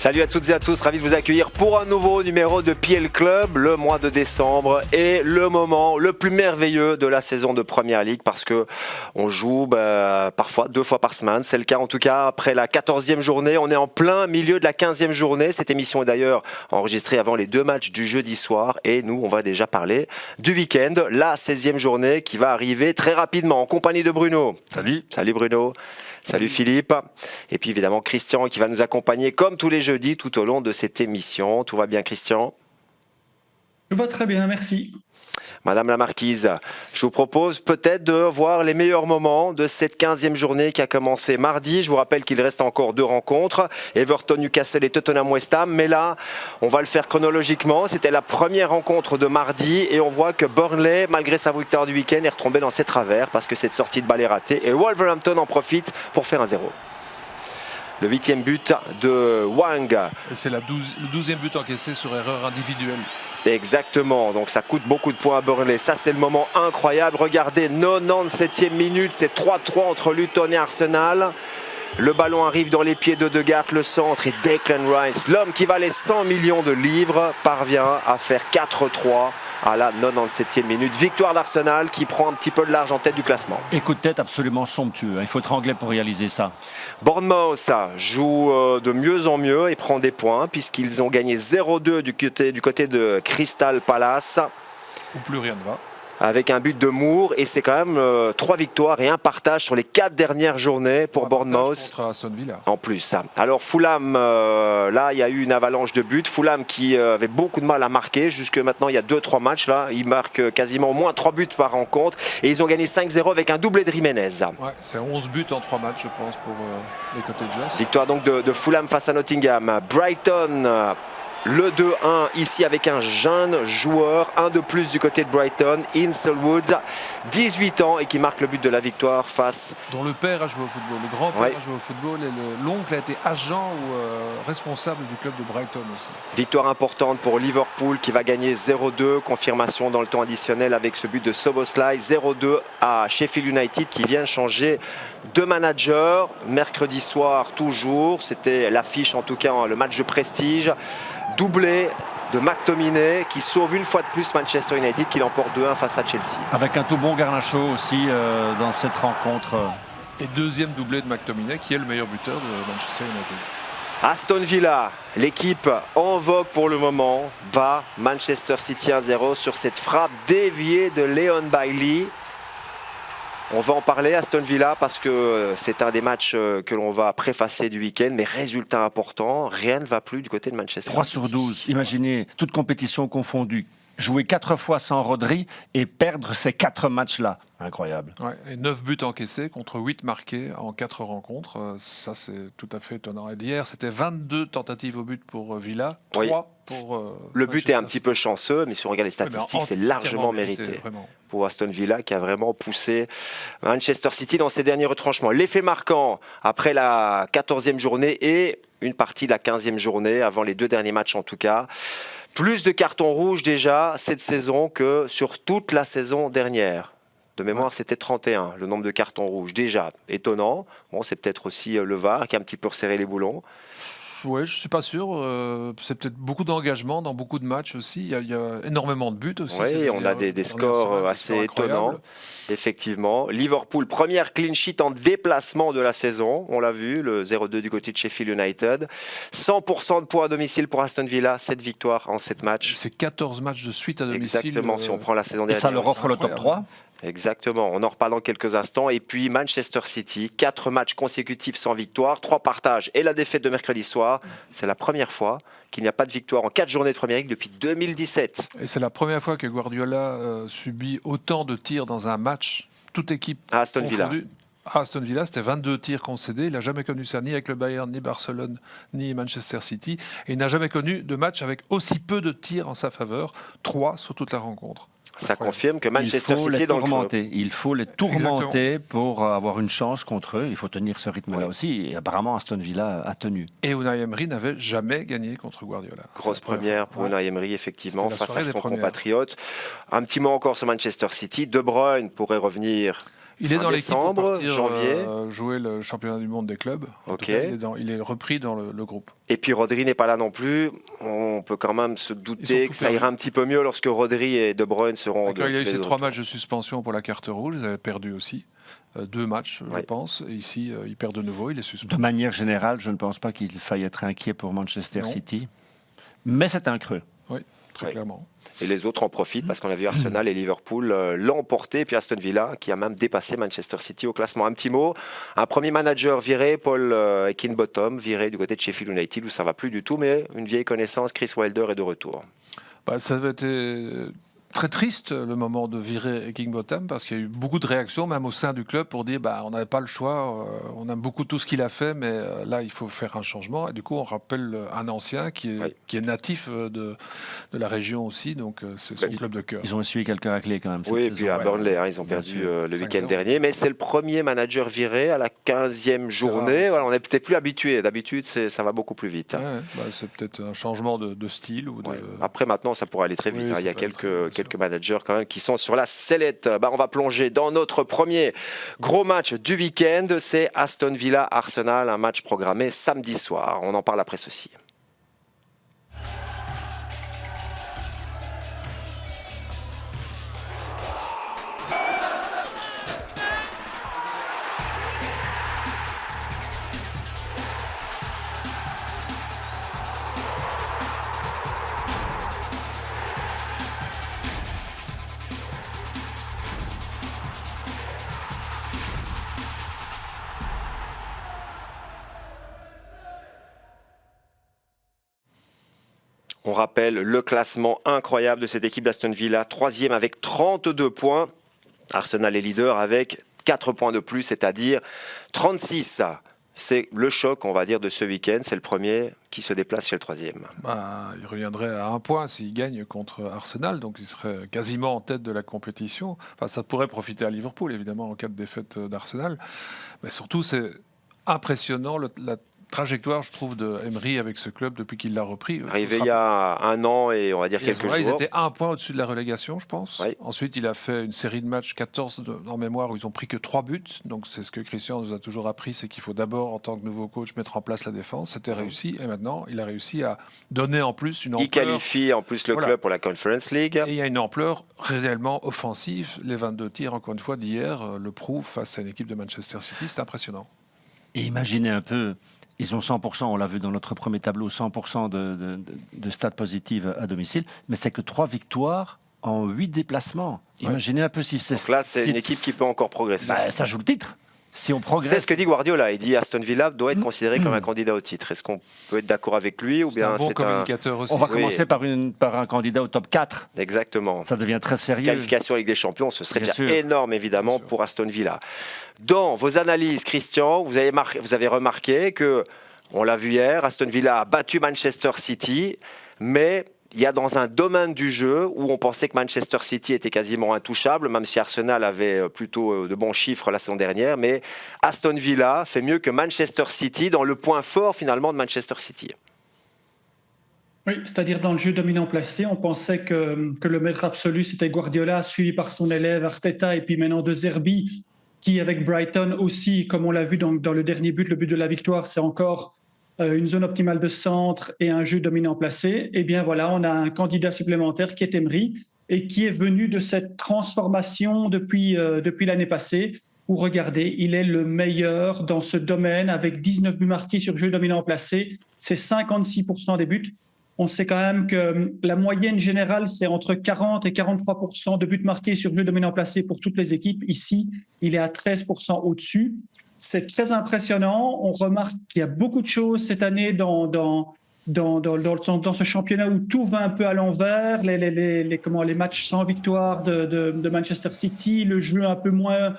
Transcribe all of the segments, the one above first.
Salut à toutes et à tous, ravi de vous accueillir pour un nouveau numéro de PL Club. Le mois de décembre est le moment le plus merveilleux de la saison de Première Ligue parce que on joue parfois 2 fois par semaine. C'est le cas en tout cas après la 14e journée. On est en plein milieu de la 15e journée. Cette émission est d'ailleurs enregistrée avant les 2 matchs du jeudi soir. Et nous, on va déjà parler du week-end, la 16e journée qui va arriver très rapidement en compagnie de Bruno. Salut. Salut Bruno. Salut Philippe. Et puis évidemment Christian qui va nous accompagner comme tous les jeudis tout au long de cette émission. Tout va bien Christian? Tout va très bien, merci. Madame la Marquise, je vous propose peut-être de voir les meilleurs moments de cette 15e journée qui a commencé mardi. Je vous rappelle qu'il reste encore 2 rencontres, Everton, Newcastle et Tottenham West Ham. Mais là, on va le faire chronologiquement. C'était la première rencontre de mardi et on voit que Burnley, malgré sa victoire du week-end, est retombé dans ses travers parce que cette sortie de balle est ratée. Et Wolverhampton en profite pour faire un 0. Le 8e but de Wang. C'est le 12e but encaissé sur erreur individuelle. Exactement, donc ça coûte beaucoup de points à Burnley. Ça, c'est le moment incroyable. Regardez, 97e minute, c'est 3-3 entre Luton et Arsenal. Le ballon arrive dans les pieds d'Ødegaard, le centre, et Declan Rice, l'homme qui valait 100 millions de livres, parvient à faire 4-3 à la 97e minute. Victoire d'Arsenal qui prend un petit peu de large en tête du classement. Et coup de tête absolument somptueux. Il faut être anglais pour réaliser ça. Bournemouth joue de mieux en mieux et prend des points puisqu'ils ont gagné 0-2 du côté de Crystal Palace. Où plus rien ne va. Avec un but de Moore et c'est quand même 3 victoires et un partage sur les 4 dernières journées pour Bournemouth. Contre Aston Villa. En plus. Alors Fulham, là il y a eu une avalanche de buts. Fulham qui avait beaucoup de mal à marquer. Jusque maintenant il y a 2-3 matchs là. Ils marquent quasiment au moins 3 buts par rencontre. Et ils ont gagné 5-0 avec un doublé de Jiménez. Ouais, c'est 11 buts en 3 matchs je pense pour les Cottagers. Victoire donc de Fulham face à Nottingham. Brighton. Le 2-1 ici avec un jeune joueur, un de plus du côté de Brighton, Inselwood, 18 ans et qui marque le but de la victoire face... Dont le père a joué au football, le grand-père a joué au football et l'oncle a été agent ou responsable du club de Brighton aussi. Victoire importante pour Liverpool qui va gagner 0-2, confirmation dans le temps additionnel avec ce but de Szoboszlai, 0-2 à Sheffield United qui vient changer de manager, mercredi soir toujours, c'était l'affiche en tout cas, le match de prestige. Doublé de McTominay qui sauve une fois de plus Manchester United qui l'emporte 2-1 face à Chelsea. Avec un tout bon Garnacho aussi dans cette rencontre. Et deuxième doublé de McTominay qui est le meilleur buteur de Manchester United. Aston Villa, l'équipe en vogue pour le moment, bat Manchester City 1-0 sur cette frappe déviée de Leon Bailey. On va en parler, Aston Villa, parce que c'est un des matchs que l'on va préfacer du week-end, mais résultat important, rien ne va plus du côté de Manchester 3 City. sur 12, imaginez, toute compétition confondue. Jouer 4 fois sans Rodri et perdre ces 4 matchs-là. Incroyable. Ouais, et 9 buts encaissés contre 8 marqués en 4 rencontres. Ça, c'est tout à fait étonnant. Et hier, c'était 22 tentatives au but pour Villa, 3 pour le but est un petit peu chanceux, mais si on regarde les statistiques, c'est largement mérité pour Aston Villa qui a vraiment poussé Manchester City dans ses derniers retranchements. L'effet marquant après la 14e journée et une partie de la 15e journée, avant les 2 derniers matchs en tout cas. Plus de cartons rouges déjà cette saison que sur toute la saison dernière. De mémoire, c'était 31, le nombre de cartons rouges. Déjà, étonnant. Bon, c'est peut-être aussi le VAR qui a un petit peu resserré les boulons. Oui, je ne suis pas sûr. C'est peut-être beaucoup d'engagement dans beaucoup de matchs aussi. Il y a énormément de buts aussi. Oui, on a des scores assez étonnants. Effectivement. Liverpool, première clean sheet en déplacement de la saison. On l'a vu, le 0-2 du côté de Sheffield United. 100% de points à domicile pour Aston Villa. 7 victoires en 7 matchs. C'est 14 matchs de suite à domicile. Exactement, si on prend la saison dernière. Et ça leur offre le top 3 ? Exactement, on en reparle dans quelques instants. Et puis Manchester City, 4 matchs consécutifs sans victoire, 3 partages et la défaite de mercredi soir. C'est la première fois qu'il n'y a pas de victoire en 4 journées de Première Ligue depuis 2017. Et c'est la première fois que Guardiola subit autant de tirs dans un match, toute équipe à Aston Villa. À Aston Villa, c'était 22 tirs concédés. Il n'a jamais connu ça ni avec le Bayern, ni Barcelone, ni Manchester City. Et il n'a jamais connu de match avec aussi peu de tirs en sa faveur, 3 sur toute la rencontre. Ça confirme que Manchester City est dans le creux. Il faut les tourmenter pour avoir une chance contre eux. Il faut tenir ce rythme-là aussi. Et apparemment, Aston Villa a tenu. Et Unai Emery n'avait jamais gagné contre Guardiola. Grosse première pour Unai Emery, effectivement, face à son compatriote. Un petit mot encore sur Manchester City. De Bruyne pourrait revenir Il est dans l'équipe pour partir janvier. Jouer le championnat du monde des clubs. Ok. Il est repris dans le groupe. Et puis Rodri n'est pas là non plus. On peut quand même se douter que ça ira un petit peu mieux lorsque Rodri et De Bruyne seront... Quand il y a eu ces 3 matchs de suspension pour la carte rouge, ils avaient perdu aussi. 2 matchs, je pense. Et ici, il perd de nouveau, il est suspendu. De manière générale, je ne pense pas qu'il faille être inquiet pour Manchester City. Mais c'est un creux. Oui, très clairement. Et les autres en profitent parce qu'on a vu Arsenal et Liverpool l'emporter, puis Aston Villa qui a même dépassé Manchester City au classement. Un petit mot, un premier manager viré, Paul Heckingbottom, viré du côté de Sheffield United où ça ne va plus du tout, mais une vieille connaissance, Chris Wilder est de retour. Ça avait été très triste le moment de virer Heckingbottom parce qu'il y a eu beaucoup de réactions, même au sein du club, pour dire on n'avait pas le choix, on aime beaucoup tout ce qu'il a fait, mais là il faut faire un changement. Et du coup on rappelle un ancien qui est natif de la région aussi, donc c'est son club de cœur. Ils ont essuyé quelques raclés quand même. Oui, et puis à Burnley, ils ont perdu le week-end dernier, mais c'est le premier manager viré à la 15e journée. Voilà, on n'est peut-être plus habitué. D'habitude ça va beaucoup plus vite. C'est peut-être un changement de style. Après maintenant ça pourrait aller très vite. Il y a quelques managers quand même qui sont sur la sellette. On va plonger dans notre premier gros match du week-end. C'est Aston Villa Arsenal, un match programmé samedi soir. On en parle après ceci. On rappelle le classement incroyable de cette équipe d'Aston Villa, 3e avec 32 points. Arsenal est leader avec 4 points de plus, c'est-à-dire 36. C'est le choc, on va dire, de ce week-end. C'est le premier qui se déplace chez le 3e. Il reviendrait à 1 point s'il gagne contre Arsenal, donc il serait quasiment en tête de la compétition. Ça pourrait profiter à Liverpool, évidemment, en cas de défaite d'Arsenal. Mais surtout, c'est impressionnant la trajectoire, je trouve, de Emery avec ce club depuis qu'il l'a repris. Arrivé il y a 1 an et on va dire quelques jours. Ils étaient 1 point au-dessus de la relégation, je pense. Oui. Ensuite, il a fait une série de matchs, 14 en mémoire, où ils ont pris que 3 buts. Donc c'est ce que Christian nous a toujours appris, c'est qu'il faut d'abord, en tant que nouveau coach, mettre en place la défense. C'était réussi. Et maintenant, il a réussi à donner en plus une ampleur. Il qualifie en plus le club pour la Conference League. Et il y a une ampleur réellement offensive. Les 22 tirs, encore une fois, d'hier, le prouvent face à une équipe de Manchester City. C'est impressionnant. Et imaginez un peu... Ils ont 100%, on l'a vu dans notre premier tableau, 100% de stats positives à domicile, mais c'est que 3 victoires en 8 déplacements. Imaginez un peu si c'est... Donc là, c'est une équipe qui peut encore progresser. Ça joue le titre. Si on progresse... C'est ce que dit Guardiola. Il dit Aston Villa doit être considéré comme un candidat au titre. Est-ce qu'on peut être d'accord avec lui ou bien un bon communicateur aussi. On va commencer par un candidat au top 4. Exactement. Ça devient très sérieux. Qualification avec des champions, ce serait déjà énorme évidemment pour Aston Villa. Dans vos analyses, Christian, vous avez remarqué que, on l'a vu hier, Aston Villa a battu Manchester City, mais il y a dans un domaine du jeu où on pensait que Manchester City était quasiment intouchable, même si Arsenal avait plutôt de bons chiffres la saison dernière, mais Aston Villa fait mieux que Manchester City dans le point fort finalement de Manchester City. Oui, c'est-à-dire dans le jeu dominant placé, on pensait que le maître absolu c'était Guardiola, suivi par son élève Arteta et puis maintenant De Zerbi, qui avec Brighton aussi, comme on l'a vu dans le dernier but, le but de la victoire, c'est encore une zone optimale de centre et un jeu dominant placé. Et bien voilà, on a un candidat supplémentaire qui est Emery et qui est venu de cette transformation depuis l'année passée où, regardez, il est le meilleur dans ce domaine avec 19 buts marqués sur jeu dominant placé. C'est 56% des buts. On sait quand même que la moyenne générale, c'est entre 40 et 43% de buts marqués sur jeu dominant placé pour toutes les équipes. Ici, il est à 13% au-dessus. C'est très impressionnant. On remarque qu'il y a beaucoup de choses cette année dans ce championnat où tout va un peu à l'envers. Les matchs sans victoire de Manchester City, le jeu un peu moins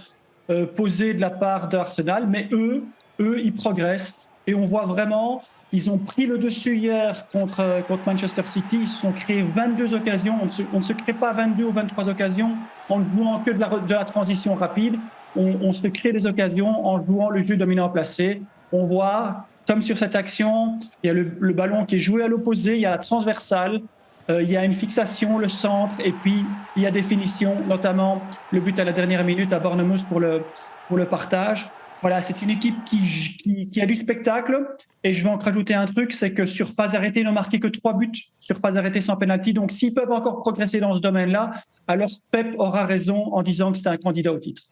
posé de la part d'Arsenal. Mais eux, ils progressent. Et on voit vraiment... Ils ont pris le dessus hier contre Manchester City. Ils se sont créés 22 occasions. On ne se crée pas 22 ou 23 occasions en jouant que de la transition rapide. On se crée des occasions en jouant le jeu dominant placé. On voit, comme sur cette action, il y a le ballon qui est joué à l'opposé, il y a la transversale. Il y a une fixation, le centre, et puis il y a des finitions, notamment le but à la dernière minute à Bournemouth pour le partage. Voilà, c'est une équipe qui a du spectacle. Et je vais en rajouter un truc, c'est que sur phase arrêtée, ils n'ont marqué que 3 buts sur phase arrêtée sans penalty. Donc s'ils peuvent encore progresser dans ce domaine-là, alors Pep aura raison en disant que c'est un candidat au titre.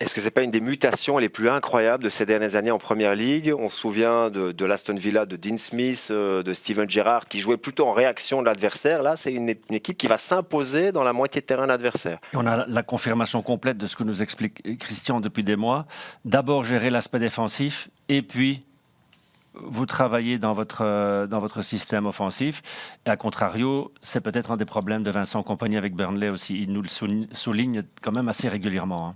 Est-ce que ce n'est pas une des mutations les plus incroyables de ces dernières années en Première Ligue? On se souvient de l'Aston Villa, de Dean Smith, de Steven Gerrard, qui jouait plutôt en réaction de l'adversaire. Là, c'est une équipe qui va s'imposer dans la moitié de terrain de l'adversaire. On a la confirmation complète de ce que nous explique Christian depuis des mois. D'abord, gérer l'aspect défensif, et puis vous travaillez dans votre système offensif. Et à contrario, c'est peut-être un des problèmes de Vincent Kompany avec Burnley aussi. Il nous le souligne quand même assez régulièrement, hein.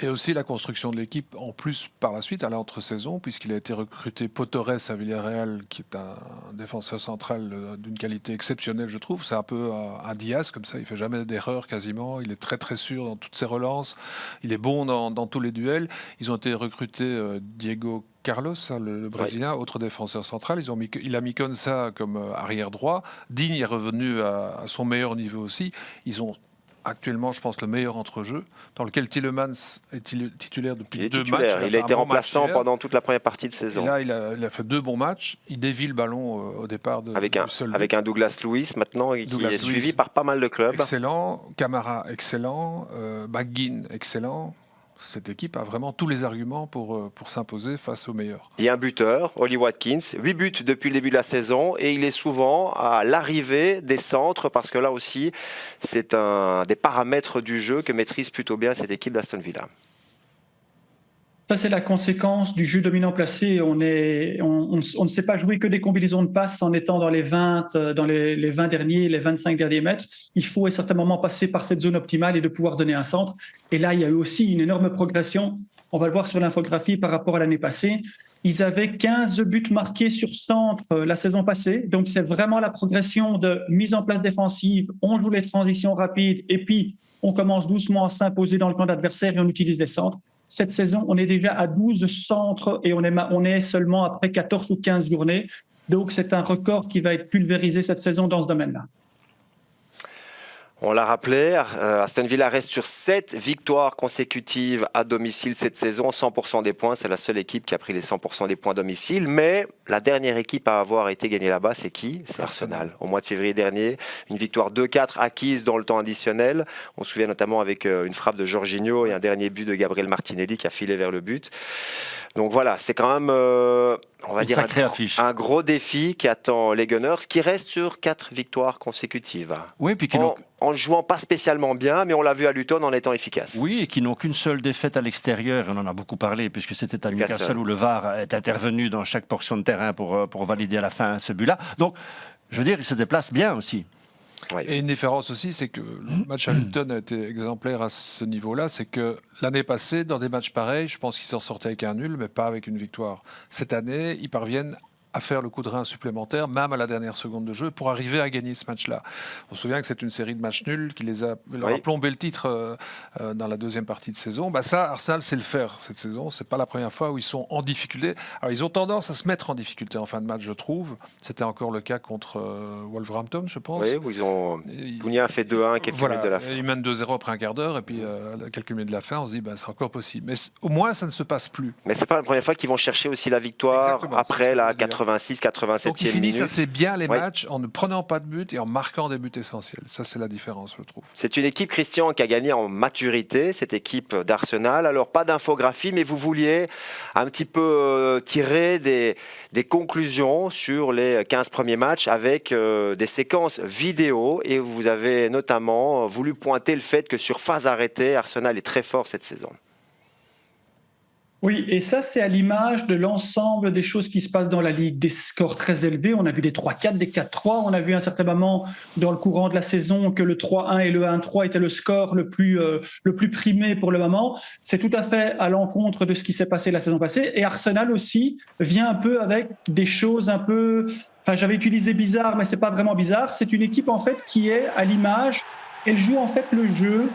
Et aussi la construction de l'équipe, en plus par la suite, à l'entre-saison, puisqu'il a été recruté Potores à Villarreal, qui est un défenseur central d'une qualité exceptionnelle, je trouve. C'est un peu un Diaz, comme ça, il ne fait jamais d'erreur quasiment. Il est très très sûr dans toutes ses relances. Il est bon dans tous les duels. Ils ont été recrutés Diego Carlos, le Brésilien, autre défenseur central. Il a mis Konsa comme arrière droit. Digne est revenu à son meilleur niveau aussi. Ils ont actuellement, je pense, le meilleur entre-jeux, dans lequel Tielemans est titulaire depuis 2 matchs. Il a été remplaçant pendant toute la première partie de saison. Et là, il a fait 2 bons matchs. Il dévie le ballon au départ avec un Douglas Luiz maintenant, qui est suivi par pas mal de clubs. Excellent. Camara, excellent. McGinn, excellent. Cette équipe a vraiment tous les arguments pour s'imposer face aux meilleurs. Il y a un buteur, Ollie Watkins, 8 buts depuis le début de la saison, et il est souvent à l'arrivée des centres, parce que là aussi, c'est un des paramètres du jeu que maîtrise plutôt bien cette équipe d'Aston Villa. Ça, c'est la conséquence du jeu dominant placé. On ne sait pas jouer que des combinaisons de passes en étant dans les 20 derniers, les 25 derniers mètres. Il faut à certains moments passer par cette zone optimale et de pouvoir donner un centre. Et là, il y a eu aussi une énorme progression. On va le voir sur l'infographie par rapport à l'année passée. Ils avaient 15 buts marqués sur centre la saison passée. Donc, c'est vraiment la progression de mise en place défensive. On joue les transitions rapides et puis on commence doucement à s'imposer dans le camp d'adversaire et on utilise les centres. Cette saison, on est déjà à 12 centres et on est seulement après 14 ou 15 journées. Donc, c'est un record qui va être pulvérisé cette saison dans ce domaine-là. On l'a rappelé, Aston Villa reste sur 7 victoires consécutives à domicile cette saison, 100% des points. C'est la seule équipe qui a pris les 100% des points à domicile. Mais la dernière équipe à avoir été gagnée là-bas, c'est qui? C'est Arsenal. Au mois de février dernier, une victoire 2-4 acquise dans le temps additionnel. On se souvient notamment avec une frappe de Jorginho et un dernier but de Gabriel Martinelli qui a filé vers le but. Donc voilà, c'est quand même on va dire un gros défi qui attend les Gunners, qui restent sur 4 victoires consécutives. Oui, puis en jouant pas spécialement bien, mais on l'a vu à Luton en étant efficace. Oui, et qui n'ont qu'une seule défaite à l'extérieur. On en a beaucoup parlé, puisque c'était à Newcastle où le VAR est intervenu dans chaque portion de terrain pour valider à la fin ce but-là. Donc, je veux dire, ils se déplacent bien aussi. Oui. Et une différence aussi, c'est que le match à Luton a été exemplaire à ce niveau-là. C'est que l'année passée, dans des matchs pareils, je pense qu'ils s'en sortaient avec un nul, mais pas avec une victoire. Cette année, ils parviennent à faire le coup de rein supplémentaire, même à la dernière seconde de jeu, pour arriver à gagner ce match-là. On se souvient que c'est une série de matchs nuls qui leur a plombé le titre dans la deuxième partie de saison. Ça, Arsenal sait le faire cette saison. C'est pas la première fois où ils sont en difficulté. Alors, ils ont tendance à se mettre en difficulté en fin de match, je trouve. C'était encore le cas contre Wolverhampton, je pense. Oui, où Cunha a fait 2-1 quelques minutes de la fin. Ils mènent 2-0 après un quart d'heure, et puis à quelques minutes de la fin, on se dit c'est encore possible. Mais au moins, ça ne se passe plus. Mais c'est pas la première fois qu'ils vont chercher aussi la victoire. Exactement, après la 86-87e minute. Donc ils finissent assez bien les matchs en ne prenant pas de but et en marquant des buts essentiels. Ça, c'est la différence, je trouve. C'est une équipe, Christian, qui a gagné en maturité, cette équipe d'Arsenal. Alors, pas d'infographie, mais vous vouliez un petit peu tirer des conclusions sur les 15 premiers matchs avec des séquences vidéo. Et vous avez notamment voulu pointer le fait que sur phase arrêtée, Arsenal est très fort cette saison. Oui, et ça, c'est à l'image de l'ensemble des choses qui se passent dans la Ligue. Des scores très élevés, on a vu des 3-4, des 4-3. On a vu à un certain moment, dans le courant de la saison, que le 3-1 et le 1-3 étaient le score le plus primé pour le moment. C'est tout à fait à l'encontre de ce qui s'est passé la saison passée. Et Arsenal aussi vient un peu avec des choses un peu... Enfin, j'avais utilisé bizarre, mais c'est pas vraiment bizarre. C'est une équipe, en fait, qui est à l'image. Elle joue, en fait, le jeu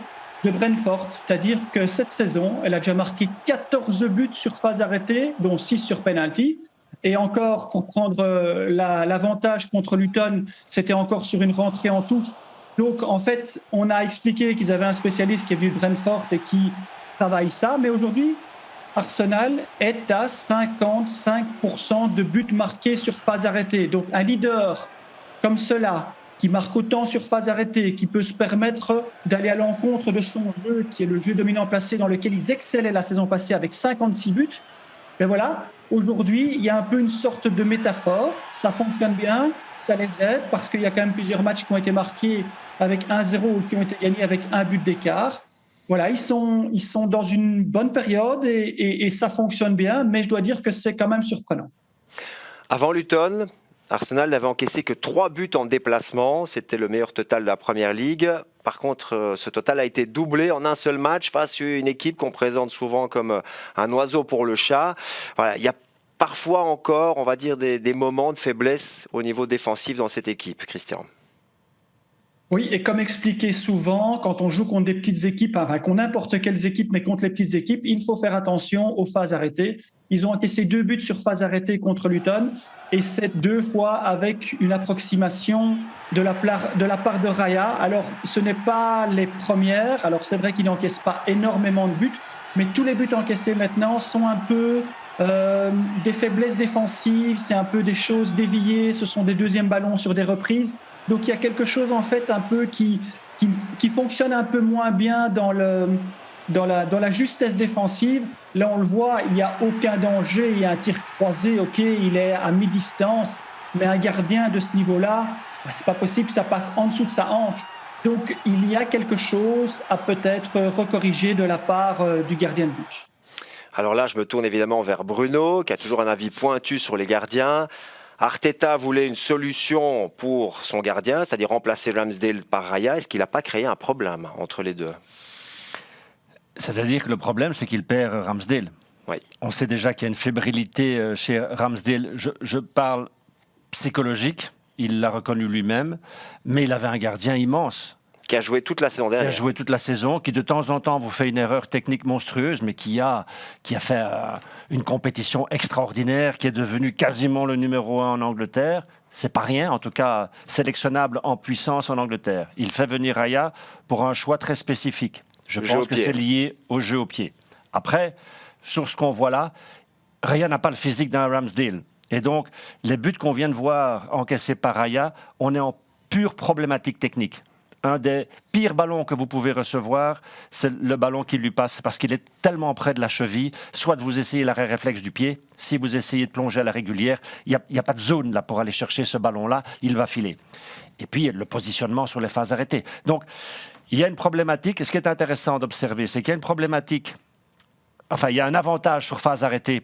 de Brentford, c'est-à-dire que cette saison, elle a déjà marqué 14 buts sur phase arrêtée, dont 6 sur penalty. Et encore, pour prendre l'avantage contre Luton, c'était encore sur une rentrée en touche. Donc, en fait, on a expliqué qu'ils avaient un spécialiste qui est venu de Brentford et qui travaille ça. Mais aujourd'hui, Arsenal est à 55% de buts marqués sur phase arrêtée. Donc, un leader comme cela, qui marque autant sur phase arrêtée, qui peut se permettre d'aller à l'encontre de son jeu, qui est le jeu dominant placé dans lequel ils excellaient la saison passée avec 56 buts. Mais voilà, aujourd'hui, il y a un peu une sorte de métaphore. Ça fonctionne bien, ça les aide, parce qu'il y a quand même plusieurs matchs qui ont été marqués avec 1-0 ou qui ont été gagnés avec un but d'écart. Voilà, ils sont dans une bonne période et ça fonctionne bien, mais je dois dire que c'est quand même surprenant. Avant Luton, Arsenal n'avait encaissé que 3 buts en déplacement. C'était le meilleur total de la Première Ligue. Par contre, ce total a été doublé en un seul match face à une équipe qu'on présente souvent comme un oiseau pour le chat. Voilà, il y a parfois encore, on va dire, des moments de faiblesse au niveau défensif dans cette équipe, Christian. Oui, et comme expliqué souvent, quand on joue contre des petites équipes, enfin contre n'importe quelles équipes, mais contre les petites équipes, il faut faire attention aux phases arrêtées. Ils ont encaissé 2 buts sur phase arrêtée contre Luton, et c'est 2 fois avec une approximation de la part de Raya. Alors, ce n'est pas les premières. Alors, c'est vrai qu'ils n'encaissent pas énormément de buts, mais tous les buts encaissés maintenant sont un peu des faiblesses défensives, c'est un peu des choses déviées, ce sont des deuxièmes ballons sur des reprises. Donc il y a quelque chose en fait un peu qui fonctionne un peu moins bien dans la justesse défensive. Là on le voit, il n'y a aucun danger, il y a un tir croisé, ok, il est à mi-distance, mais un gardien de ce niveau-là, c'est pas possible, ça passe en dessous de sa hanche. Donc il y a quelque chose à peut-être recorriger de la part du gardien de but. Alors là, je me tourne évidemment vers Bruno, qui a toujours un avis pointu sur les gardiens. Arteta voulait une solution pour son gardien, c'est-à-dire remplacer Ramsdale par Raya. Est-ce qu'il n'a pas créé un problème entre les deux ? C'est-à-dire que le problème, c'est qu'il perd Ramsdale. Oui. On sait déjà qu'il y a une fébrilité chez Ramsdale. Je parle psychologique, il l'a reconnu lui-même, mais il avait un gardien immense. Qui a joué toute la saison dernière. Qui a joué toute la saison, qui de temps en temps vous fait une erreur technique monstrueuse, mais qui a fait une compétition extraordinaire, qui est devenu quasiment le numéro 1 en Angleterre. C'est pas rien, en tout cas sélectionnable en puissance en Angleterre. Il fait venir Raya pour un choix très spécifique. Je pense que c'est lié au jeu au pied. Après, sur ce qu'on voit là, Raya n'a pas le physique d'un Ramsdale. Et donc, les buts qu'on vient de voir encaissés par Raya, on est en pure problématique technique. Un des pires ballons que vous pouvez recevoir, c'est le ballon qui lui passe parce qu'il est tellement près de la cheville. Soit vous essayez l'arrêt réflexe du pied, si vous essayez de plonger à la régulière, il n'y a pas de zone là pour aller chercher ce ballon-là, il va filer. Et puis le positionnement sur les phases arrêtées. Donc il y a une problématique. Ce qui est intéressant d'observer, c'est qu'il y a une problématique. Enfin, il y a un avantage sur phase arrêtée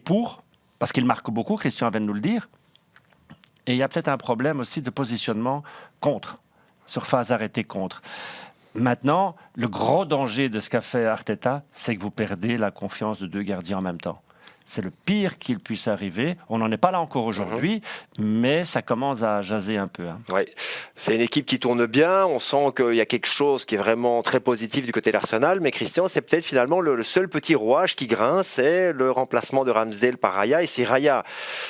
parce qu'il marque beaucoup, Christian vient de nous le dire. Et il y a peut-être un problème aussi de positionnement sur phase arrêtée contre. Maintenant, le gros danger de ce qu'a fait Arteta, c'est que vous perdez la confiance de 2 gardiens en même temps. C'est le pire qu'il puisse arriver. On n'en est pas là encore aujourd'hui, mais ça commence à jaser un peu. Oui, c'est une équipe qui tourne bien. On sent qu'il y a quelque chose qui est vraiment très positif du côté d'Arsenal. Mais Christian, c'est peut-être finalement le seul petit rouage qui grince, c'est le remplacement de Ramsdale par Raya. Et si Raya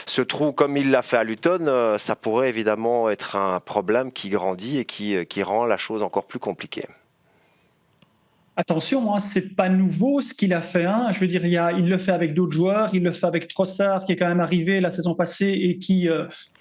se trouve comme il l'a fait à Luton, ça pourrait évidemment être un problème qui grandit et qui rend la chose encore plus compliquée. Attention, c'est pas nouveau ce qu'il a fait. Je veux dire, il le fait avec d'autres joueurs, il le fait avec Trossard qui est quand même arrivé la saison passée et qui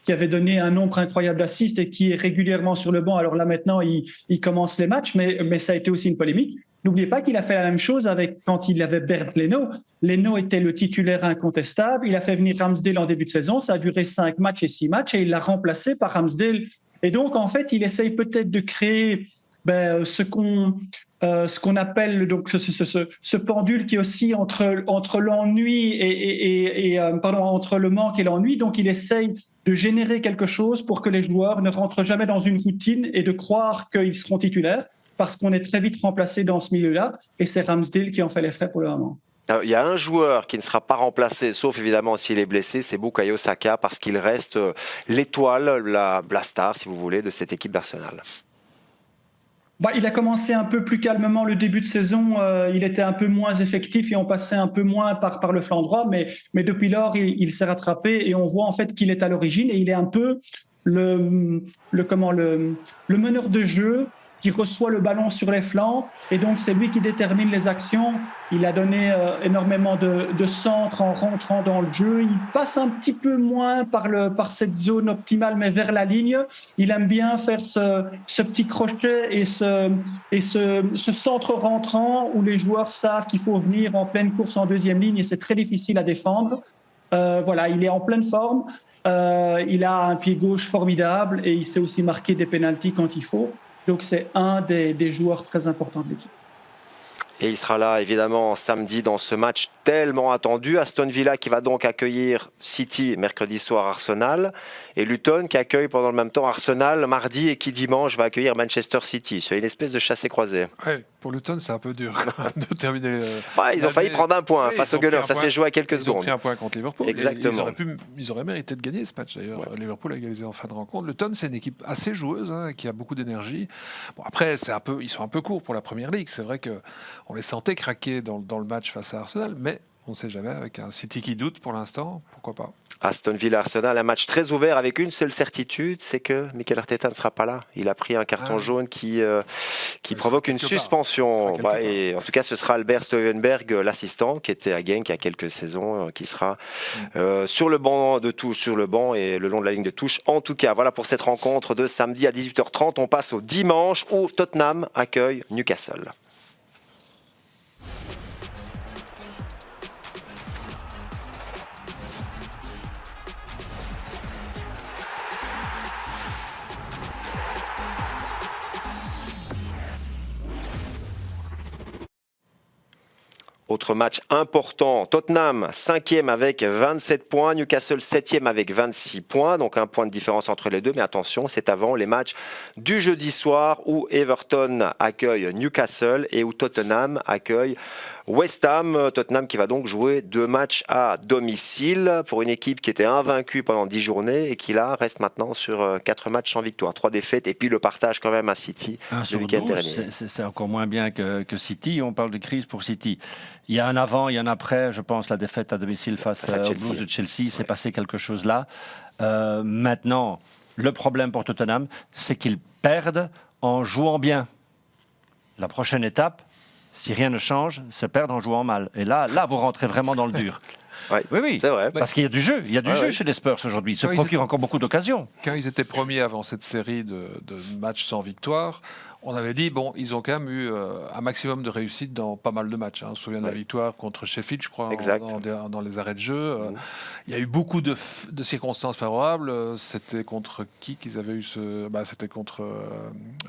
avait donné un nombre incroyable d'assists et qui est régulièrement sur le banc. Alors là maintenant, il commence les matchs, mais ça a été aussi une polémique. N'oubliez pas qu'il a fait la même chose quand il avait Bernd Leno. Leno était le titulaire incontestable. Il a fait venir Ramsdale en début de saison. Ça a duré 5 matchs et 6 matchs et il l'a remplacé par Ramsdale. Et donc en fait, il essaye peut-être de créer ce qu'on appelle donc ce pendule qui est aussi entre l'ennui entre le manque et l'ennui. Donc il essaye de générer quelque chose pour que les joueurs ne rentrent jamais dans une routine et de croire qu'ils seront titulaires, parce qu'on est très vite remplacé dans ce milieu-là, et c'est Ramsdale qui en fait les frais pour le moment. Alors, il y a un joueur qui ne sera pas remplacé, sauf évidemment s'il est blessé, c'est Bukayo Saka, parce qu'il reste l'étoile, la star, si vous voulez, de cette équipe d'Arsenal. Il a commencé un peu plus calmement le début de saison. Il était un peu moins effectif et on passait un peu moins par le flanc droit. Mais depuis lors, il s'est rattrapé et on voit en fait qu'il est à l'origine et il est un peu le meneur de jeu qui reçoit le ballon sur les flancs et donc c'est lui qui détermine les actions. Il a donné énormément de centres en rentrant dans le jeu. Il passe un petit peu moins par cette zone optimale, mais vers la ligne. Il aime bien faire ce petit crochet et ce centre rentrant où les joueurs savent qu'il faut venir en pleine course en deuxième ligne et c'est très difficile à défendre. Il est en pleine forme. Il a un pied gauche formidable et il sait aussi marquer des pénaltys quand il faut. Donc c'est un des joueurs très importants de l'équipe. Et il sera là évidemment samedi dans ce match tellement attendu. Aston Villa qui va donc accueillir City mercredi soir Arsenal et Luton qui accueille pendant le même temps Arsenal mardi et qui dimanche va accueillir Manchester City. C'est une espèce de chassé-croisé. Ouais, pour Luton c'est un peu dur de terminer. Ils ont failli prendre un point face aux Gunners. Ça s'est joué à quelques secondes. Ils ont pris un point contre Liverpool. Exactement. Ils auraient mérité de gagner ce match d'ailleurs. Ouais. Liverpool a égalisé en fin de rencontre. Luton c'est une équipe assez joueuse qui a beaucoup d'énergie. Bon, après ils sont un peu courts pour la Première Ligue. C'est vrai qu'on les sentait craquer dans le match face à Arsenal, mais on ne sait jamais, avec un City qui doute pour l'instant, pourquoi pas. Aston Villa-Arsenal, un match très ouvert avec une seule certitude, c'est que Mikel Arteta ne sera pas là. Il a pris un carton jaune qui provoque une suspension. Et en tout cas, ce sera Albert Stevenberg, l'assistant, qui était à Genk il y a quelques saisons, qui sera sur le banc de touche, sur le banc et le long de la ligne de touche. En tout cas, voilà pour cette rencontre de samedi à 18h30. On passe au dimanche où Tottenham accueille Newcastle. Autre match important, Tottenham 5e avec 27 points, Newcastle 7e avec 26 points, donc un point de différence entre les deux, mais attention, c'est avant les matchs du jeudi soir où Everton accueille Newcastle et où Tottenham accueille West Ham. Tottenham qui va donc jouer 2 matchs à domicile pour une équipe qui était invaincue pendant 10 journées et qui là reste maintenant sur 4 matchs sans victoire, 3 défaites et puis le partage quand même à City le week-end dernier. C'est encore moins bien que City, on parle de crise pour City. Il y a un avant, il y a un après, je pense, la défaite à domicile face aux Blues de Chelsea, s'est passé quelque chose là. Maintenant, le problème pour Tottenham, c'est qu'ils perdent en jouant bien. La prochaine étape, si rien ne change, c'est perdre en jouant mal. Et là, vous rentrez vraiment dans le dur. Oui, c'est vrai. Parce qu'il y a du jeu. Il y a du jeu chez les Spurs aujourd'hui. Ils se procurent encore beaucoup d'occasions. Quand ils étaient premiers avant cette série de matchs sans victoire, on avait dit, ils ont quand même eu un maximum de réussite dans pas mal de matchs. On se souvient de la victoire contre Sheffield, je crois, dans les arrêts de jeu. Il y a eu beaucoup de circonstances favorables. C'était contre qui qu'ils avaient eu c'était contre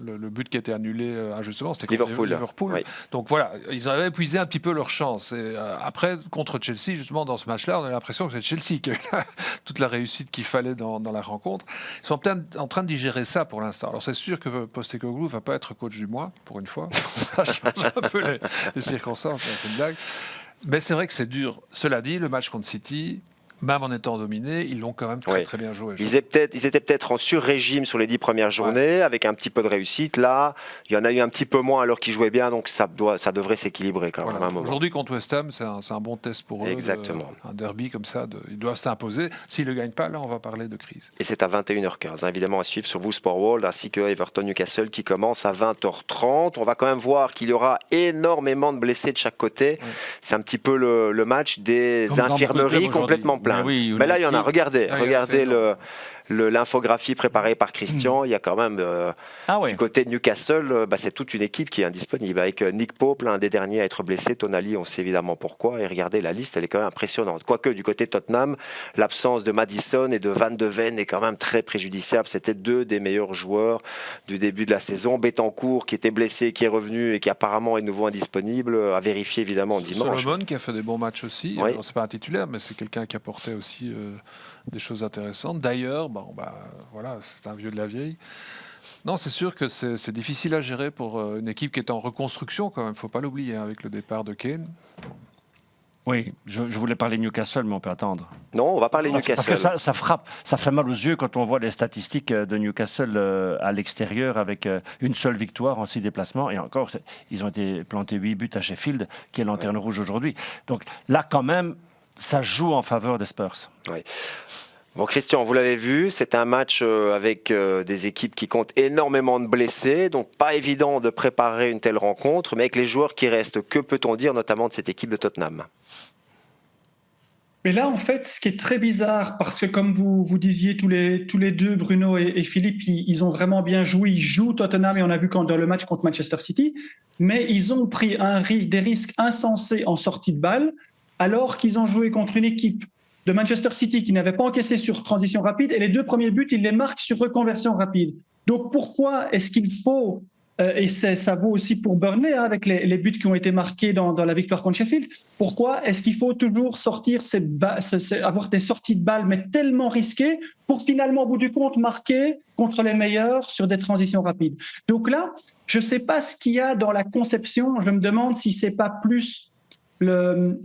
le but qui a été annulé injustement. C'était contre Liverpool. Oui. Donc voilà, ils avaient épuisé un petit peu leur chance. Et après, contre Chelsea, justement, dans ce match-là, on a l'impression que c'est Chelsea qui a eu toute la réussite qu'il fallait dans la rencontre. Ils sont en train de digérer ça pour l'instant. Alors c'est sûr que Postecoglou ne va pas être coach du mois, pour une fois. Ça change un peu les circonstances, c'est une blague. Mais c'est vrai que c'est dur. Cela dit, le match contre City, même en étant dominés, ils l'ont quand même très bien joué. Ils étaient peut-être en sur-régime sur les 10 premières journées, avec un petit peu de réussite. Là, il y en a eu un petit peu moins alors qu'ils jouaient bien, donc ça devrait s'équilibrer quand même. Aujourd'hui, contre West Ham, c'est un bon test pour eux. Exactement. Un derby comme ça, ils doivent s'imposer. S'ils ne le gagnent pas, là, on va parler de crise. Et c'est à 21h15, évidemment, à suivre sur vous Sport World, ainsi que Everton-Newcastle qui commence à 20h30. On va quand même voir qu'il y aura énormément de blessés de chaque côté. C'est un petit peu le match des infirmeries complètement plein. Mais là, il y en a. Regardez l'infographie préparée par Christian. Il y a quand même du côté de Newcastle, c'est toute une équipe qui est indisponible. Avec Nick Pope, l'un des derniers à être blessé. Tonali, on sait évidemment pourquoi. Et regardez, la liste, elle est quand même impressionnante. Quoique du côté de Tottenham, l'absence de Maddison et de Van de Ven est quand même très préjudiciable. C'était 2 des meilleurs joueurs du début de la saison. Betancourt, qui était blessé, qui est revenu et qui apparemment est de nouveau indisponible, à vérifier évidemment dimanche. Solomon qui a fait des bons matchs aussi. Oui. Alors, c'est pas un titulaire, mais c'est quelqu'un qui apportait aussi des choses intéressantes. D'ailleurs, c'est un vieux de la vieille. Non, c'est sûr que c'est difficile à gérer pour une équipe qui est en reconstruction quand même. Il ne faut pas l'oublier avec le départ de Kane. Oui, je voulais parler de Newcastle, mais on peut attendre. Non, on va parler de Newcastle. Parce que ça frappe, ça fait mal aux yeux quand on voit les statistiques de Newcastle à l'extérieur avec une seule victoire en 6 déplacements. Et encore, ils ont été plantés 8 buts à Sheffield, qui est lanterne rouge aujourd'hui. Donc là, quand même, ça joue en faveur des Spurs. Oui. Bon, Christian, vous l'avez vu, c'est un match avec des équipes qui comptent énormément de blessés, donc pas évident de préparer une telle rencontre, mais avec les joueurs qui restent, que peut-on dire notamment de cette équipe de Tottenham ? Mais là, en fait, ce qui est très bizarre, parce que comme vous disiez tous les deux, Bruno et Philippe, ils ont vraiment bien joué, ils jouent Tottenham, et on a vu dans le match contre Manchester City, mais ils ont pris des risques insensés en sortie de balle, alors qu'ils ont joué contre une équipe de Manchester City qui n'avait pas encaissé sur transition rapide, et les 2 premiers buts, ils les marquent sur reconversion rapide. Donc pourquoi est-ce qu'il faut, et ça vaut aussi pour Burnley, avec les buts qui ont été marqués dans la victoire contre Sheffield, pourquoi est-ce qu'il faut toujours avoir des sorties de balles, mais tellement risquées, pour finalement, au bout du compte, marquer contre les meilleurs sur des transitions rapides? Donc là, je ne sais pas ce qu'il y a dans la conception, je me demande si ce n'est pas plus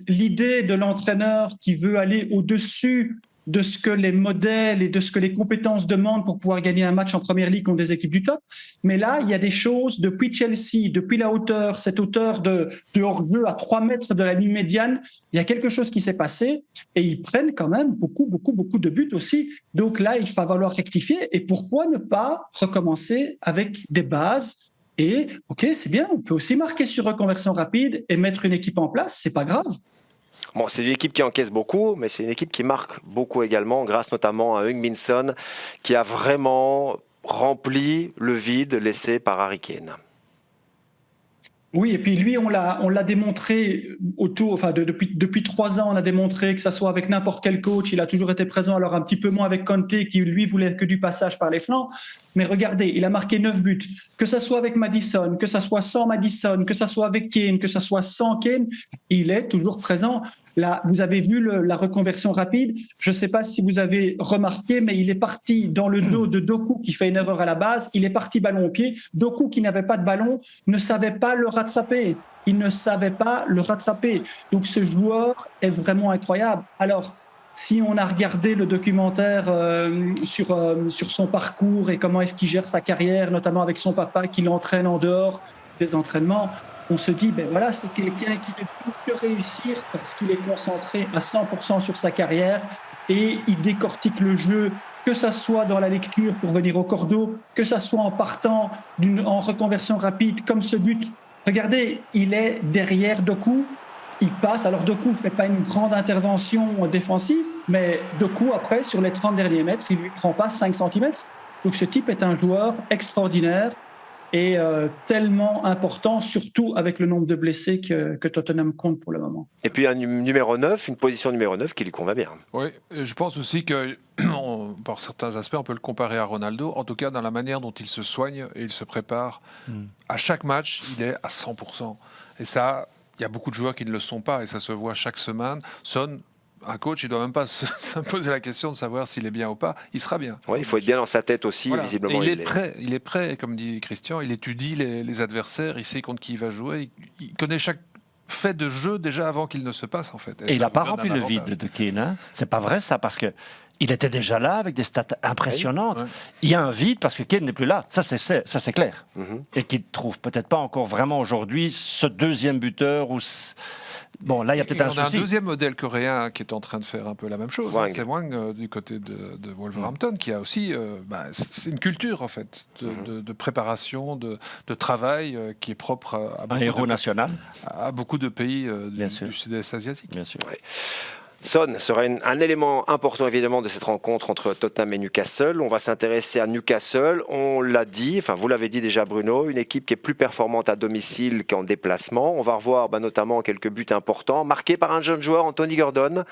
l'idée de l'entraîneur qui veut aller au-dessus de ce que les modèles et de ce que les compétences demandent pour pouvoir gagner un match en Première Ligue contre des équipes du top. Mais là, il y a des choses depuis Chelsea, depuis la hauteur, cette hauteur de hors-jeu à 3 mètres de la ligne médiane, il y a quelque chose qui s'est passé et ils prennent quand même beaucoup de buts aussi. Donc là, il va falloir rectifier. Et pourquoi ne pas recommencer avec des bases? Et ok, c'est bien, on peut aussi marquer sur reconversion rapide et mettre une équipe en place, c'est pas grave. Bon, c'est une équipe qui encaisse beaucoup, mais c'est une équipe qui marque beaucoup également, grâce notamment à Heung-min Son, qui a vraiment rempli le vide laissé par Harry Kane. Oui, et puis lui, on l'a démontré depuis 3 ans, on a démontré que ça soit avec n'importe quel coach, il a toujours été présent, alors un petit peu moins avec Conte, qui lui voulait que du passage par les flancs. Mais regardez, il a marqué 9 buts. Que ça soit avec Maddison, que ça soit sans Maddison, que ça soit avec Kane, que ça soit sans Kane, il est toujours présent. Là, vous avez vu la reconversion rapide. Je ne sais pas si vous avez remarqué, mais il est parti dans le dos de Doku qui fait une erreur à la base. Il est parti ballon au pied. Doku, qui n'avait pas de ballon, ne savait pas le rattraper. Il ne savait pas le rattraper. Donc ce joueur est vraiment incroyable. Alors, si on a regardé le documentaire sur son parcours et comment est-ce qu'il gère sa carrière, notamment avec son papa qui l'entraîne en dehors des entraînements, on se dit, ben voilà, c'est quelqu'un qui ne peut que réussir parce qu'il est concentré à 100% sur sa carrière et il décortique le jeu, que ça soit dans la lecture pour venir au cordeau, que ça soit en partant en reconversion rapide comme ce but. Regardez, il est derrière Doku. Il passe, alors Doku ne fait pas une grande intervention défensive, mais Doku, après, sur les 30 derniers mètres, il lui prend pas 5 cm. Donc ce type est un joueur extraordinaire et tellement important, surtout avec le nombre de blessés que Tottenham compte pour le moment. Et puis une position numéro 9 qui lui convient bien. Oui, je pense aussi que par certains aspects, on peut le comparer à Ronaldo, en tout cas dans la manière dont il se soigne et il se prépare. À chaque match, il est à 100%. Et ça... Il y a beaucoup de joueurs qui ne le sont pas et ça se voit chaque semaine. Son, un coach, il ne doit même pas se poser la question de savoir s'il est bien ou pas. Il sera bien. Oui, il faut être bien dans sa tête aussi, voilà. Visiblement. Et il est prêt, comme dit Christian. Il étudie les adversaires, il sait contre qui il va jouer. Il connaît chaque fait de jeu déjà avant qu'il ne se passe, en fait. Et il n'a pas rempli le vide de Kane. Hein. C'est pas vrai, ça, parce que il était déjà là avec des stats impressionnantes. Oui. Il y a un vide parce que Kane n'est plus là. Ça, c'est clair. Et qu'il ne trouve peut-être pas encore vraiment aujourd'hui ce deuxième buteur. Bon, là, il y a peut-être un souci. On a un deuxième modèle coréen qui est en train de faire un peu la même chose. C'est Wang du côté de Wolverhampton qui a aussi... c'est une culture, en fait, de préparation, de travail qui est propre à un héros national. À beaucoup de pays du sud-est asiatique. Bien sûr. Ouais. Son sera un élément important évidemment de cette rencontre entre Tottenham et Newcastle. On va s'intéresser à Newcastle. On l'a dit, enfin vous l'avez dit déjà Bruno, une équipe qui est plus performante à domicile qu'en déplacement. On va revoir notamment quelques buts importants marqués par un jeune joueur, Anthony Gordon,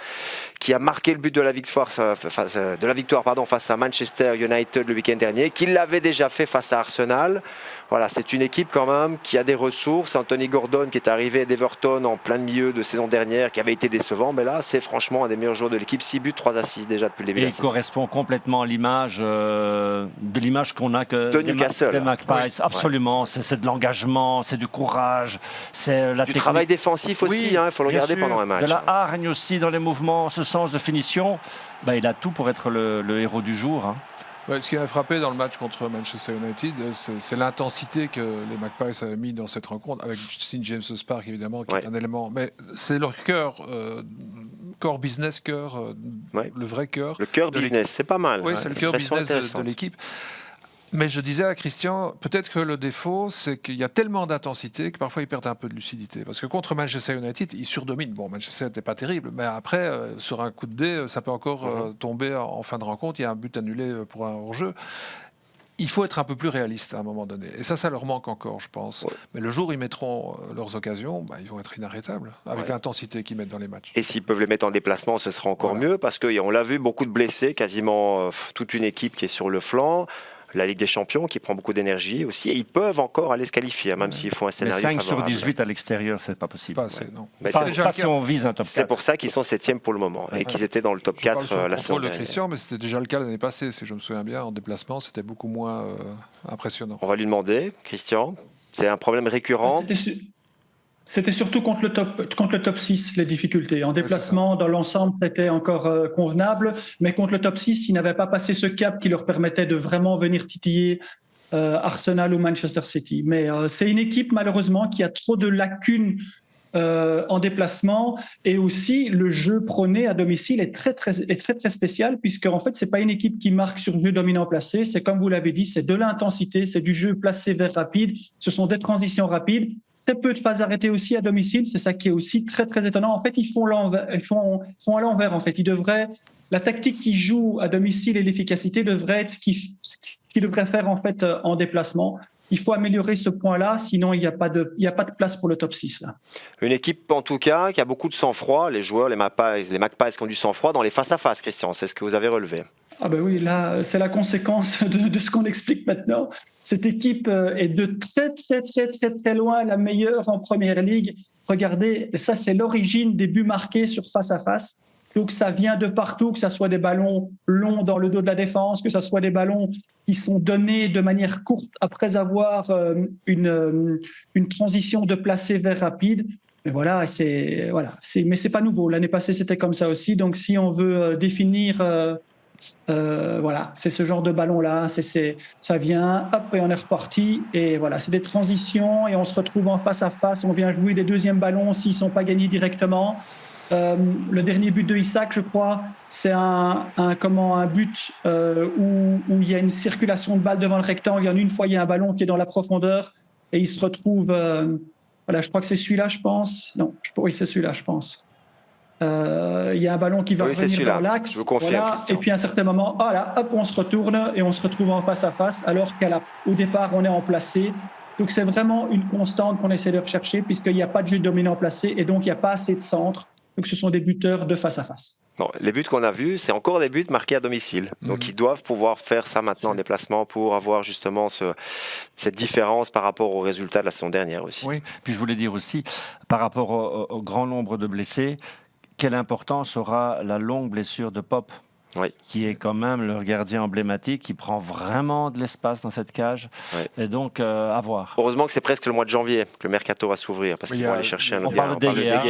qui a marqué le but de la victoire face à Manchester United le week-end dernier, qui l'avait déjà fait face à Arsenal. Voilà, c'est une équipe quand même qui a des ressources. Anthony Gordon qui est arrivé d'Everton en plein milieu de saison dernière, qui avait été décevant, mais là c'est franchement franchement un des meilleurs joueurs de l'équipe. 6 buts, 3 assists déjà depuis le début. Et il correspond complètement à l'image qu'on a que de Newcastle. Des Magpies. Oui. Absolument, c'est de l'engagement, c'est du courage, c'est la du travail défensif aussi, il faut le regarder pendant un match. De la hargne aussi dans les mouvements, ce sens de finition. Il a tout pour être le héros du jour. Hein. Ouais, ce qui m'a frappé dans le match contre Manchester United, c'est l'intensité que les Magpies avaient mis dans cette rencontre, avec St. James's Park évidemment, qui est un élément. Mais c'est leur core business, le vrai cœur. Le cœur business, c'est pas mal. Oui, c'est le cœur business de l'équipe. Mais je disais à Christian, peut-être que le défaut, c'est qu'il y a tellement d'intensité que parfois ils perdent un peu de lucidité. Parce que contre Manchester United, ils surdominent. Bon, Manchester n'était pas terrible, mais après, sur un coup de dé, ça peut encore tomber en fin de rencontre. Il y a un but annulé pour un hors-jeu. Il faut être un peu plus réaliste à un moment donné. Et ça leur manque encore, je pense. Ouais. Mais le jour où ils mettront leurs occasions, ils vont être inarrêtables avec l'intensité qu'ils mettent dans les matchs. Et s'ils peuvent les mettre en déplacement, ce sera encore mieux, parce qu'on l'a vu, beaucoup de blessés, quasiment toute une équipe qui est sur le flanc. La Ligue des Champions qui prend beaucoup d'énergie aussi, et ils peuvent encore aller se qualifier, même s'il faut un scénario favorable. favorable. 5 sur 18 à l'extérieur, c'est pas possible. Pas assez, non. Mais pas si on vise un top 4. C'est pour ça qu'ils sont 7e pour le moment, et qu'ils étaient dans le top 4 la saison dernière. De Christian, mais c'était déjà le cas l'année passée, si je me souviens bien, en déplacement, c'était beaucoup moins impressionnant. On va lui demander, Christian, c'est un problème récurrent. C'était surtout contre le top 6, les difficultés. En déplacement, dans l'ensemble, c'était encore convenable. Mais contre le top 6, ils n'avaient pas passé ce cap qui leur permettait de vraiment venir titiller Arsenal ou Manchester City. Mais c'est une équipe, malheureusement, qui a trop de lacunes en déplacement. Et aussi, le jeu prôné à domicile est très, très spécial, puisque en fait, ce n'est pas une équipe qui marque sur jeu dominant placé. C'est comme vous l'avez dit, c'est de l'intensité, c'est du jeu placé vers rapide. Ce sont des transitions rapides. Très peu de phases arrêtées aussi à domicile, c'est ça qui est aussi très très étonnant. En fait, ils font à l'envers. En fait, la tactique qu'ils jouent à domicile et l'efficacité devrait être ce qu'ils devraient faire en fait en déplacement. Il faut améliorer ce point-là, sinon il n'y a pas de place pour le top 6. Là. Une équipe en tout cas qui a beaucoup de sang-froid, les joueurs, les Magpies qui ont du sang-froid dans les face-à-face, Christian, c'est ce que vous avez relevé. Ah ben oui, là, c'est la conséquence de ce qu'on explique maintenant. Cette équipe est de très loin la meilleure en Première Ligue. Regardez, ça c'est l'origine des buts marqués sur face-à-face. Donc ça vient de partout, que ce soit des ballons longs dans le dos de la défense, que ce soit des ballons qui sont donnés de manière courte après avoir une transition de placé vers rapide. Mais mais c'est pas nouveau. L'année passée, c'était comme ça aussi. Donc si on veut définir... c'est ce genre de ballon-là, ça vient, hop, et on est reparti, et voilà, c'est des transitions, et on se retrouve en face à face, on vient jouer des deuxièmes ballons s'ils ne sont pas gagnés directement. Le dernier but de Isaac, je crois, c'est un but où il y a une circulation de balle devant le rectangle, et en une fois, il y a un ballon qui est dans la profondeur, et il se retrouve, je crois que c'est celui-là, je pense. Non, oui, c'est celui-là, je pense. Il y a un ballon qui va revenir dans l'axe. Je vous confirme, et puis à un certain moment, on se retourne et on se retrouve en face à face, alors qu'au départ, on est en placé. Donc c'est vraiment une constante qu'on essaie de rechercher, puisqu'il n'y a pas de jeu dominant placé et donc il n'y a pas assez de centre. Donc ce sont des buteurs de face à face. Bon, les buts qu'on a vus, c'est encore des buts marqués à domicile. Donc ils doivent pouvoir faire ça maintenant en déplacement pour avoir justement cette différence par rapport aux résultats de la saison dernière aussi. Oui, puis je voulais dire aussi, par rapport au grand nombre de blessés, quelle importance aura la longue blessure de Pope, qui est quand même leur gardien emblématique, qui prend vraiment de l'espace dans cette cage. Et donc, à voir. Heureusement que c'est presque le mois de janvier que le mercato va s'ouvrir, parce qu'ils vont aller chercher un autre gardien.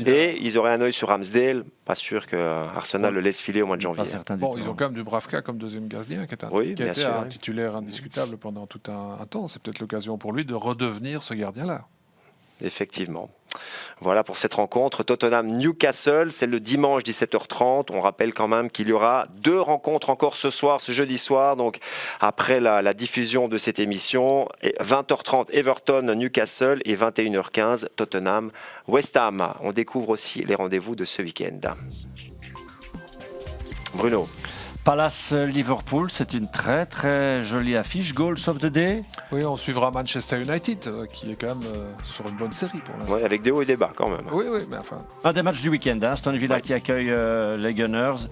Et ils auraient un œil sur Ramsdale. Pas sûr que Arsenal le laisse filer au mois de janvier. Ils ont quand même Dubravka comme deuxième gardien, qui a été un titulaire indiscutable pendant tout un temps. C'est peut-être l'occasion pour lui de redevenir ce gardien-là. Effectivement. Voilà pour cette rencontre Tottenham-Newcastle, c'est le dimanche 17h30. On rappelle quand même qu'il y aura 2 rencontres encore ce soir, ce jeudi soir, donc après la diffusion de cette émission. 20h30 Everton-Newcastle et 21h15 Tottenham-West Ham. On découvre aussi les rendez-vous de ce week-end. Bruno. Palace-Liverpool, c'est une très très jolie affiche. Goals of the day. Oui, on suivra Manchester United, qui est quand même sur une bonne série pour l'instant. Oui, avec des hauts et des bas quand même. Oui, mais enfin... Un des matchs du week-end, Aston Villa qui accueille les Gunners.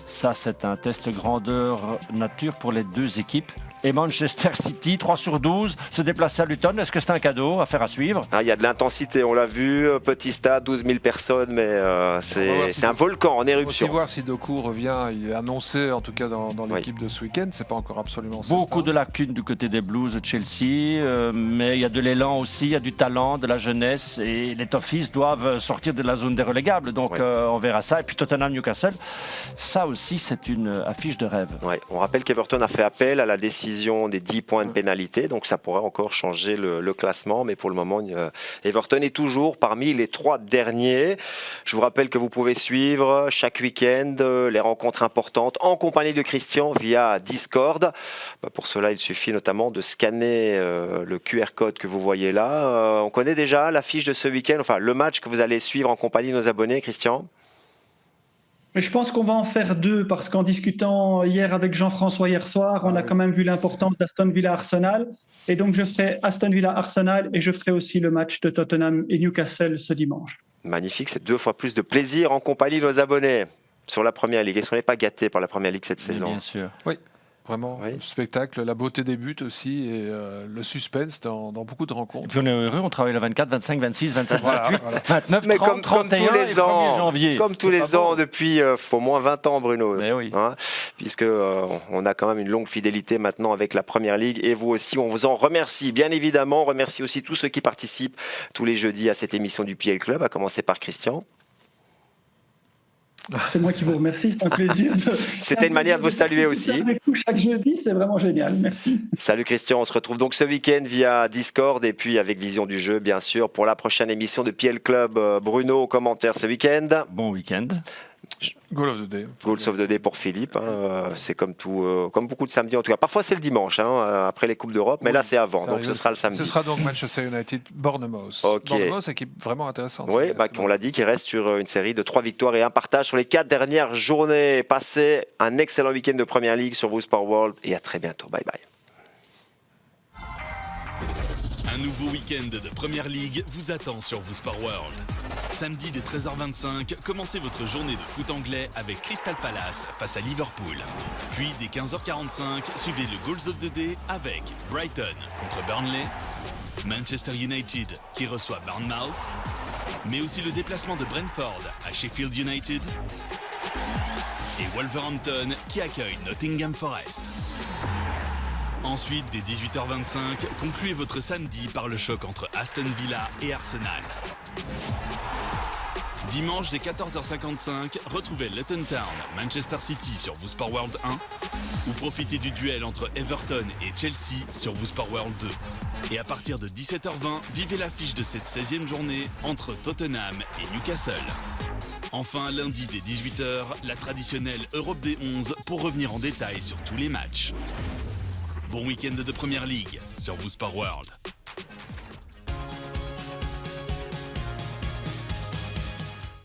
Ça, c'est un test grandeur nature pour les deux équipes. Et Manchester City, 3/12, se déplacer à Luton. Est-ce que c'est un cadeau? Affaire à suivre. Il y a de l'intensité, on l'a vu. Petit stade, 12 000 personnes, mais c'est un volcan en éruption. On va aussi voir si Doku revient. Il est annoncé, en tout cas, dans l'équipe de ce week-end. C'est pas encore absolument certain. Beaucoup de lacunes du côté des Blues de Chelsea, mais il y a de l'élan aussi, il y a du talent, de la jeunesse, et les Toffees doivent sortir de la zone des relégables. Donc on verra ça. Et puis Tottenham-Newcastle, ça aussi, c'est une affiche de rêve. Ouais. On rappelle qu'Everton a fait appel à la décision des 10 points de pénalité, donc ça pourrait encore changer le classement, mais pour le moment Everton est toujours parmi les 3 derniers. Je vous rappelle que vous pouvez suivre chaque week-end les rencontres importantes en compagnie de Christian via Discord. Pour cela, il suffit notamment de scanner le QR code que vous voyez là. On connaît déjà l'affiche de ce week-end, enfin le match que vous allez suivre en compagnie de nos abonnés, Christian? Mais je pense qu'on va en faire 2 parce qu'en discutant hier avec Jean-François hier soir, on a quand même vu l'importance d'Aston Villa-Arsenal. Et donc je ferai Aston Villa-Arsenal et je ferai aussi le match de Tottenham et Newcastle ce dimanche. Magnifique, c'est 2 fois plus de plaisir en compagnie de nos abonnés sur la Première Ligue. Est-ce qu'on n'est pas gâté par la Première Ligue cette saison? Bien sûr. Oui. Vraiment, le spectacle, la beauté des buts aussi et le suspense dans beaucoup de rencontres. Et puis on est heureux, on travaille le 24, 25, 26, 27, 28, 29, mais 30, 31 comme tous les et 1er ans, janvier. Comme tous les ans depuis au moins 20 ans, Bruno. Mais oui. Puisque on a quand même une longue fidélité maintenant avec la Première Ligue. Et vous aussi, on vous en remercie. Bien évidemment, on remercie aussi tous ceux qui participent tous les jeudis à cette émission du PL Club, à commencer par Christian. C'est moi qui vous remercie, c'est un plaisir. C'était une manière de vous saluer aussi. Chaque jeudi, c'est vraiment génial, merci. Salut Christian, on se retrouve donc ce week-end via Discord et puis avec Vision du Jeu, bien sûr, pour la prochaine émission de PL Club. Bruno, commentaire ce week-end. Bon week-end. Goal of the Day. Goals of the Day pour Philippe. C'est comme beaucoup de samedis en tout cas. Parfois c'est le dimanche, après les Coupes d'Europe, mais là c'est avant, donc ce sera le samedi. Ce sera donc Manchester United, Bournemouth. Okay. Bournemouth, équipe vraiment intéressante. Oui, on l'a dit, qui reste sur une série de 3 victoires et un partage sur les 4 dernières journées. Passez un excellent week-end de Première Ligue sur vous Sport World et à très bientôt. Bye bye. Un nouveau week-end de Première Ligue vous attend sur vous Sport World. Samedi dès 13h25, commencez votre journée de foot anglais avec Crystal Palace face à Liverpool. Puis dès 15h45, suivez le Goals of the Day avec Brighton contre Burnley, Manchester United qui reçoit Bournemouth, mais aussi le déplacement de Brentford à Sheffield United et Wolverhampton qui accueille Nottingham Forest. Ensuite, dès 18h25, concluez votre samedi par le choc entre Aston Villa et Arsenal. Dimanche, dès 14h55, retrouvez Luton Town, Manchester City sur vous Sport World 1 ou profitez du duel entre Everton et Chelsea sur vous Sport World 2. Et à partir de 17h20, vivez l'affiche de cette 16e journée entre Tottenham et Newcastle. Enfin, lundi dès 18h, la traditionnelle Europe des 11 pour revenir en détail sur tous les matchs. Bon week-end de Première Ligue sur vous Sport World.